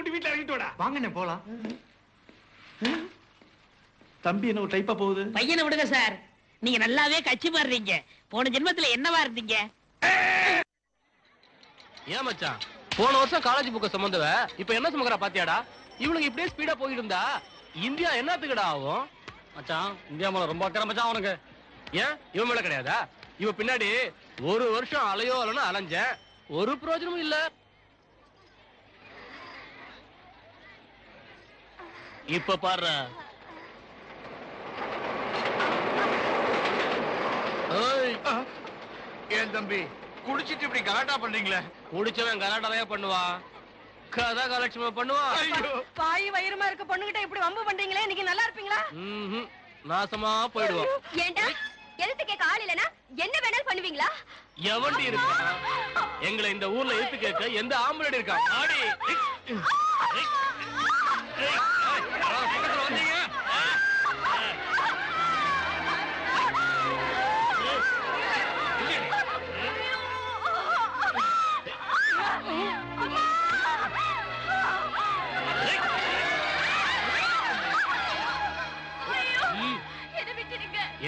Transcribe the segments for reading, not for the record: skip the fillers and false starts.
கொண்டு வீட்டுல இறங்கிட்டு வாடா. வாங்கண்ணே போலாம். தம்பி என்ன டைப்பா போகுது? பையனை விடுங்க சார். நீங்க நல்லாவே கட்சி மாறுறீங்க. போன ஜென்மத்துல என்னவா இருந்தீங்க? ஏன் மச்சான், போன வருஷம் காலேஜ் புக்க சுமந்தவ இப்ப என்ன சுமக்கிறா பாத்தியாடா? இவனுக்கு இப்படியே ஸ்பீடா போயிட்டு இருந்தா இந்தியா என்னத்துக்குடா ஆகும்? மச்சான், இந்தியா மேல ரொம்ப அக்கறை மச்சான் அவனுக்கு. ஏன் இவன் மேல கிடையாதா? இவ பின்னாடி ஒரு வருஷம் அலையோ அலன்னு அலைஞ்சேன், ஒரு பிரயோஜனமும் இல்ல. இப்ப பாரு. ஏன் தம்பி குடிச்சிட்டு இப்படி கலாட்டா பண்றீங்களே? குடிச்சவன் கலாட்டாவே பண்ணுவான், கதா கலட்சுமி பண்ணுவான். பாய் வயிறுமா இருக்க பொண்ணுகிட்ட இப்படி வம்பு பண்றீங்களே, இன்னைக்கு நல்லா இருப்பீங்களா? நாசமா போயிடுவான். ஏண்டா எழுத்து கேட்க ஆள் இல்லனா என்ன வேணாலும் பண்ணுவீங்களா? எவண்டி இருக்கா எங்களை இந்த ஊர்ல எழுத்து கேட்க? எந்த ஆம்பளை இருக்கா? ஆடி வந்தீங்க.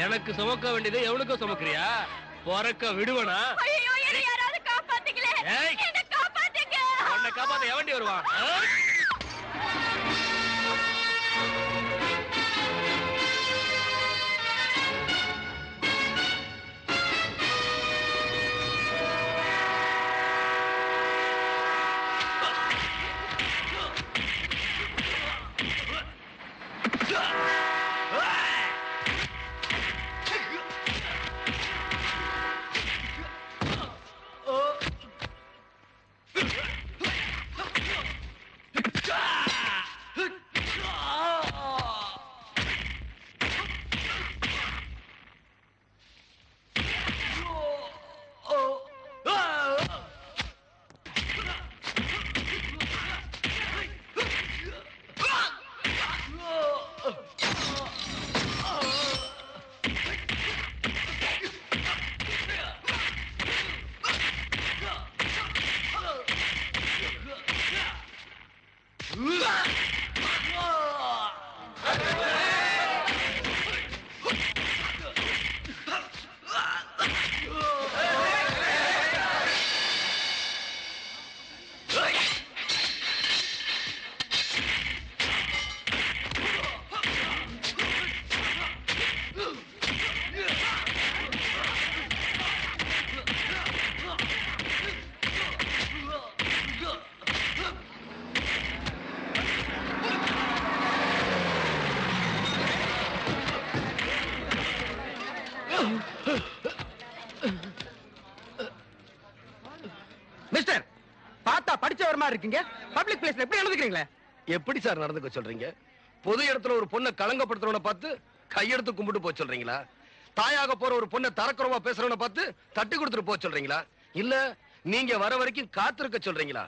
எனக்கு சுமக்க வேண்டியது எவனுக்கும் சுமக்கிறியா? பொறக்க விடுவனா? உன்னை காப்பாத்த எவண்டி வருவான்? மிஸ்டர், பார்த்தா படிச்சவர் மாதிரி இருக்கீங்க, பப்ளிக் பிளேஸ்ல எப்படி நடந்துக்கிறீங்களே? எப்படி சார் நடந்துக்க சொல்றீங்க? பொது இடத்துல ஒரு பொண்ணை களங்கப்படுத்துறவன பார்த்து கையெடுத்து கும்பிட்டு போக சொல்றீங்களா? தாயாக போற ஒரு பொண்ணை தரக்குறவா பேசுறவன பார்த்து தட்டி கொடுத்துட்டு போக சொல்றீங்களா? இல்ல நீங்க வர வரைக்கும் காத்திருக்க சொல்றீங்களா?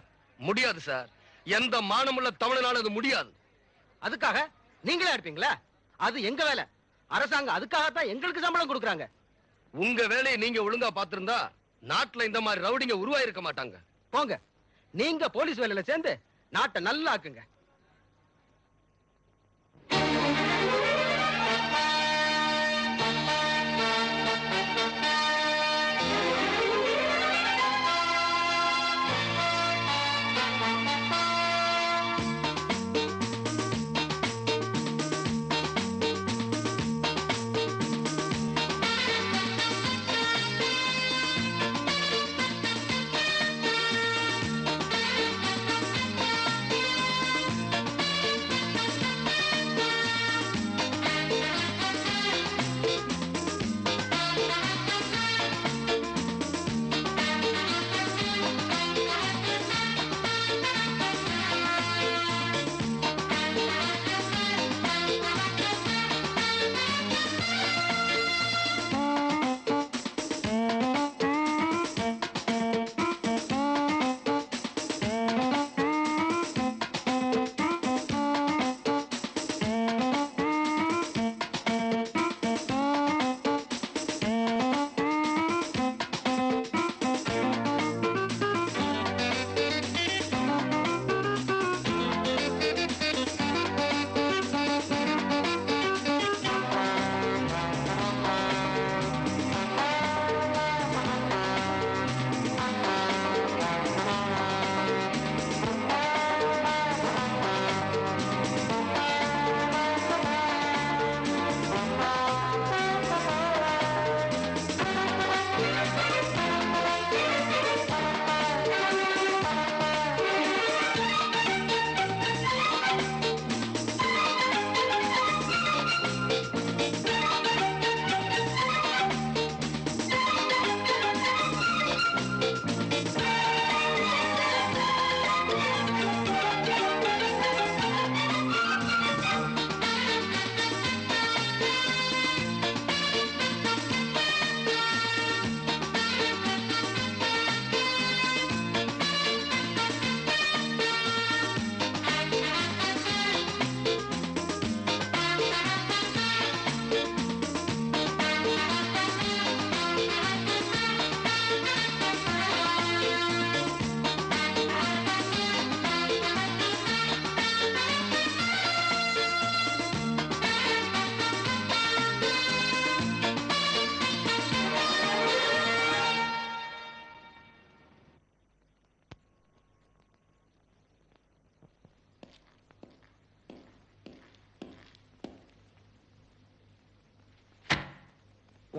முடியாது சார். எந்த மானமுள்ள தமிழனால அது முடியாது. அதுக்காக நீங்களே இருப்பீங்களா? அது எங்க வேலை. அரசாங்கம் அதுக்காகத்தான் எங்களுக்கு சம்பளம் கொடுக்குறாங்க. உங்க வேலையை நீங்க ஒழுங்கா பாத்திருந்தா நாட்டுல இந்த மாதிரி ரவுடிங்க உருவாயிருக்க மாட்டாங்க. போங்க, நீங்க போலீஸ் வேலையில சேர்ந்து நாட்டை நல்லா ஆக்குங்க.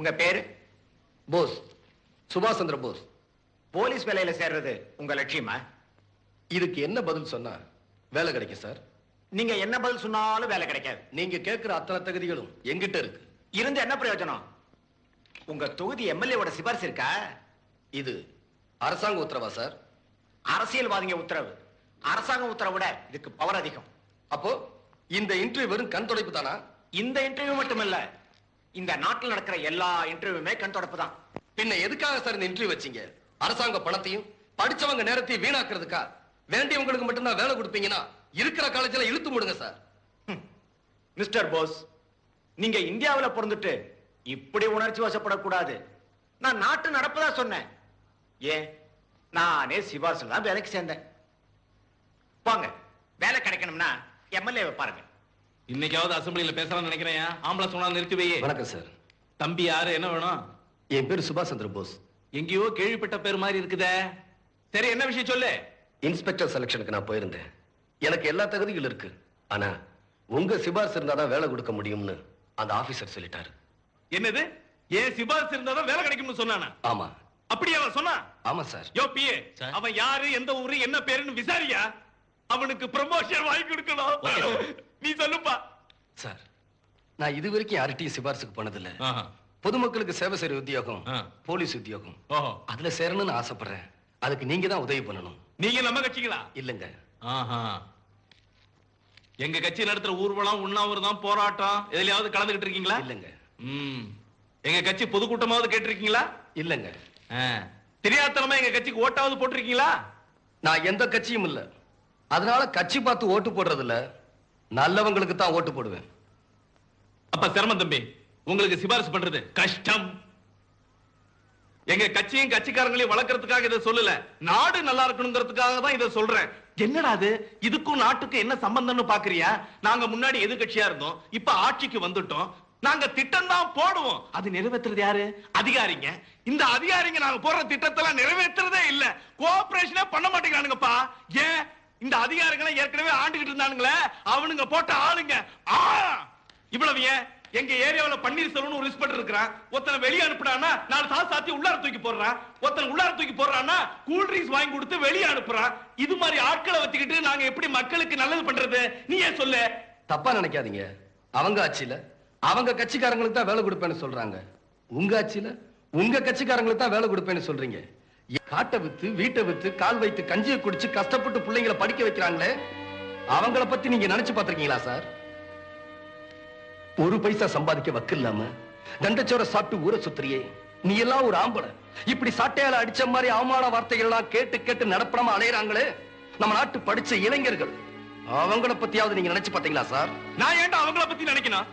உங்க பேரு? போஸ், சுபாஷ் சந்திர போஸ். போலீஸ் வேலையில சேர்றது உங்க லட்சியமா? இதுக்கு என்ன பதில் சொன்னா வேலை கிடைக்கும் சார்? நீங்க என்ன பதில் சொன்னாலும் வேலை கிடைக்காது. நீங்க கேட்கிற அத்தனை தகுதிகளும் எங்கிட்ட இருக்கு. இருந்து என்ன பிரயோஜனம்? உங்க தொகுதி எம்எல்ஏவோட சிபாரிசு இருக்கா? இது அரசாங்க உத்தரவா சார்? அரசியல்வாதிங்க உத்தரவு. அரசாங்க உத்தரவை விட இதுக்கு பவர் அதிகம். அப்போ இந்த இன்டர்வியூ வெறும் கண் துடைப்பு தானா? இந்த இன்டர்வியூ மட்டுமல்ல, இந்த நாட்டில் நடக்கிற எல்லா இன்டர்வியூமே கண் தொடப்பு தான். பின்ன எதுக்காக சார் இந்த இன்டர்வியூ வச்சீங்க? அரசாங்க பணத்தையும் படிச்சவங்க நேரத்தையும் வீணாக்குறதுக்கா? வேண்டியவங்களுக்கு மட்டும்தான் வேலை கொடுப்பீங்கன்னா இருக்கிற காலேஜ்ல இழுத்து மூடுங்க சார். மிஸ்டர் போஸ், நீங்க இந்தியாவில் பிறந்துட்டு இப்படி உணர்ச்சி வசப்படக்கூடாது. நான் நாட்டு நடப்பதா சொன்னேன். ஏன், நானே சிபாஸ்ல தான் வேலைக்கு சேர்ந்தேன். போங்க, வேலை கிடைக்கணும்னா எம்எல்ஏ பாருங்க. இன்னைக்காவது அசம்பிளியில பேசலாம்னு நினைக்கிறேன். ஆம்பளை சொன்னா நிறுத்தி வையே. வணக்கம் சார். தம்பி யாரு, என்ன வேணும்? என் பேரு சுபாஷ் சந்திர போஸ். எங்கேயோ கேள்விப்பட்ட பேர் மாதிரி இருக்குதே. சரி, என்ன விஷயம் சொல்லு. இன்ஸ்பெக்டர் செலக்ஷனுக்கு நான் போயிருந்தேன். எனக்கு எல்லா தகுதிகள் இருக்கு. ஆனா உங்க சிபாரிசு இருந்தாதான் வேலை கொடுக்க முடியும்னு அந்த ஆபீசர் சொல்லிட்டாரு. என்னது? ஏன் சிபாரிசு இருந்தாதான் வேலை கிடைக்கும்னு சொன்னானா? ஆமா. அப்படி அவன் சொன்னா? ஆமா சார். யோ பிஏ, அவன் யாரு, எந்த ஊரு, என்ன பேருன்னு விசாரியா. அவனுக்கு ப்ரமோஷன் வாங்கி கொடுக்கணும். நீ சொல்லுப்பா. சார், நான் இது வரைக்கும் யார்கிட்டயும் சிபாரிசுக்கு போனதில்லை. பொதுமக்களுக்கு சேவை செய்யற உத்தியோகம் போலீஸ் உத்தியோகம். அதுல சேரணும்னு ஆசைப்படுறேன். அதுக்கு நீங்க தான் உதவி பண்ணணும். நீங்க நம்ம கட்சிங்களா? இல்லங்க. எங்க கட்சி நடத்துற ஊர்வலம், உண்ணாவிரதம், போராட்டம் எதுலயாவது கலந்துகிட்டு இருக்கீங்களா? இல்லங்க. எங்க கட்சி பொதுக்கூட்டமாவது கேட்டிருக்கீங்களா? இல்லங்க. தெரியாதனமா எங்க கட்சிக்கு ஓட்டாவது போட்டிருக்கீங்களா? நான் எந்த கட்சியும் இல்ல. அதனால கட்சி பார்த்து ஓட்டு போடுறது இல்ல, நல்லவங்களுக்கு தான் ஓட்டு போடுவேன். அப்ப சிரமம் தம்பி, உங்களுக்கு சிபாரிசு பண்றது கஷ்டம். எங்க கட்சியும் கட்சிக்காரங்களையும் வளர்க்கறதுக்காக இதை சொல்லல, நாடு நல்லா இருக்கணுங்கிறதுக்காக தான் இதை சொல்றேன். என்னடா அது, இதுக்கும் நாட்டுக்கும் என்ன சம்பந்தம்னு பாக்குறியா? நாங்க முன்னாடி எதிர்க்கட்சியா இருந்தோம், இப்ப ஆட்சிக்கு வந்துட்டோம். நாங்க திட்டம் தான் போடுவோம், அது நிறைவேற்றுறது யாரு? அதிகாரிங்க. இந்த அதிகாரிங்க நாங்க போடுற திட்டத்தெல்லாம் நிறைவேற்றுறதே இல்ல, கோஆபரேஷனே பண்ண மாட்டேங்கிறானுங்கப்பா. ஏன், இந்த அதிகாரிகளை ஏற்கனவே ஆண்டுகிட்டு இருந்தானுங்களே, அவனுங்க போட்ட ஆளுங்க. இவ்வளவு ஏன், எங்க ஏரியாவுல பன்னீர்செல்வம் ஒரு இன்ஸ்பெக்டர் இருக்கிறான். ஒருத்தனை வெளியே அனுப்புறான்னா 4 சாத்தி உள்ளார தூக்கி போடுறான். ஒருத்தனை உள்ளார தூக்கி போடுறான்னா கூல் ட்ரிங்க்ஸ் வாங்கி கொடுத்து வெளியே அனுப்புறான். இது மாதிரி ஆட்களை வச்சுக்கிட்டு நாங்க எப்படி மக்களுக்கு நல்லது பண்றது? நீ ஏன் சொல்லு. தப்பா நினைக்காதீங்க. அவங்க ஆட்சியில அவங்க கட்சிக்காரங்களுக்கு தான் வேலை கொடுப்பேன்னு சொல்றாங்க. உங்க ஆட்சியில உங்க கட்சிக்காரங்களுக்கு தான் வேலை கொடுப்பேன்னு சொல்றீங்க. காட்டை வித்து, வீட்டை வித்து, கால் வைத்து கஞ்சியை குடிச்சு கஷ்டப்பட்டு பிள்ளைங்களை படிக்க வைக்கிறாங்களே, அவங்கள பத்தி நீங்க நினைச்சு பாத்திருக்கீங்களா சார்? ஒரு பைசா சம்பாதிக்க வக்கு இல்லாம தண்டச்சோர சாப்பிட்டு ஊரை சுத்துறியே, நீ எல்லாம் ஒரு ஆம்பளை. இப்படி சாட்டையால அடிச்ச மாதிரி அவமான வார்த்தைகள் எல்லாம் கேட்டு கேட்டு நடப்படாம அலையறாங்களே நம்ம நாட்டு படிச்ச இளைஞர்கள், அவங்கள பத்தியாவது நீங்க நினைச்சு பாத்தீங்களா சார்? நான் ஏன்டா அவங்கள பத்தி நினைக்கணும்?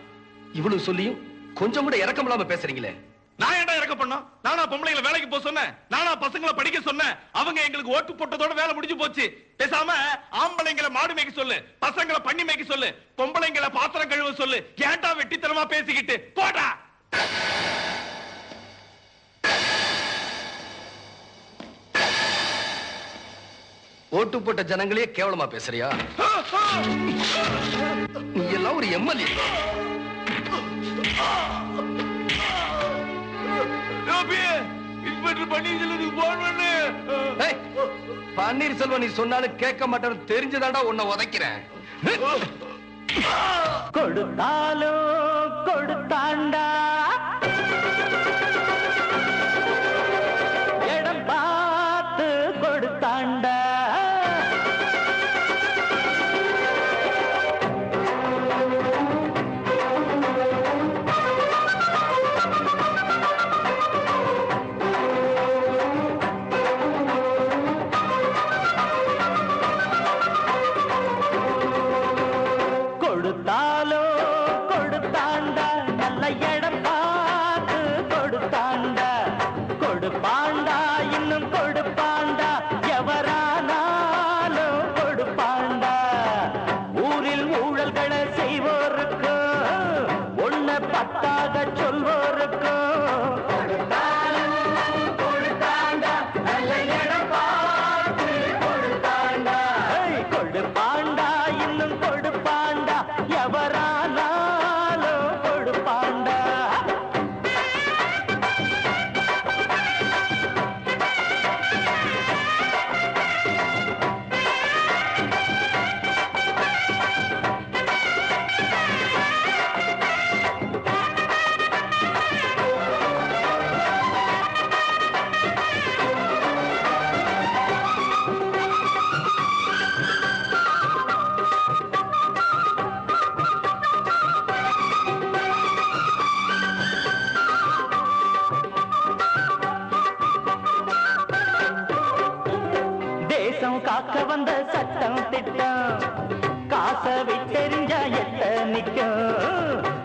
இவ்வளவு சொல்லியும் கொஞ்சம் கூட இரக்கம் இல்லாம பேசுறீங்களே. நான் ஏன்டா இறக்க பண்ணோம்? நானா பொம்பளைங்களை வேலைக்கு போக சொன்னேன்? நானா பசங்களை படிக்க சொன்னேன்? அவங்க எங்களுக்கு ஓட்டு போட்டதோட வேலை முடிஞ்சு போச்சு. பேசாம ஆம்பளைங்களை மாடு மேய்க்க சொல்லு, பசங்களை பண்ணி மேய்க்க சொல்லு, பொம்பளைங்களை பாத்திரம் கழுவ சொல்லு. ஏன்டா வெட்டித்தனமா பேசிக்கிட்டு போடா. ஓட்டு போட்ட ஜனங்களே கேவலமா பேசுறியா? நீ எல்லாம் ஒரு எம்எல்ஏ. பன்னீர்செல்வம் நீ சொன்னாலும் கேட்க மாட்டேன்னு தெரிஞ்சுதாண்டா உன்னை உதைக்கிறேன். கொடுத்தாலோ கொடுத்தாண்டா, இடம் பார்த்து கொடுத்தாண்டா. கொடுத்தாலோ கொடுத்தாண்டா, நல்ல இடம் தேசம் காக்க வந்த சட்டம் திட்டம் காசை விட்டெறிஞ்சா எட்ட நிக்கும்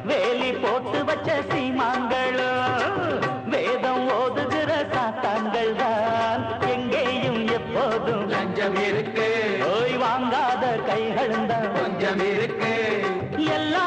வேலி போட்டு வச்ச சீமான்களும் வேதம் ஓதுகிற சாத்தான்கள் தான் எங்கேயும் எப்போதும் லஞ்சம் இருக்கு ஓய் வாங்காத கைகளும் தான் கொஞ்சம் இருக்கு எல்லா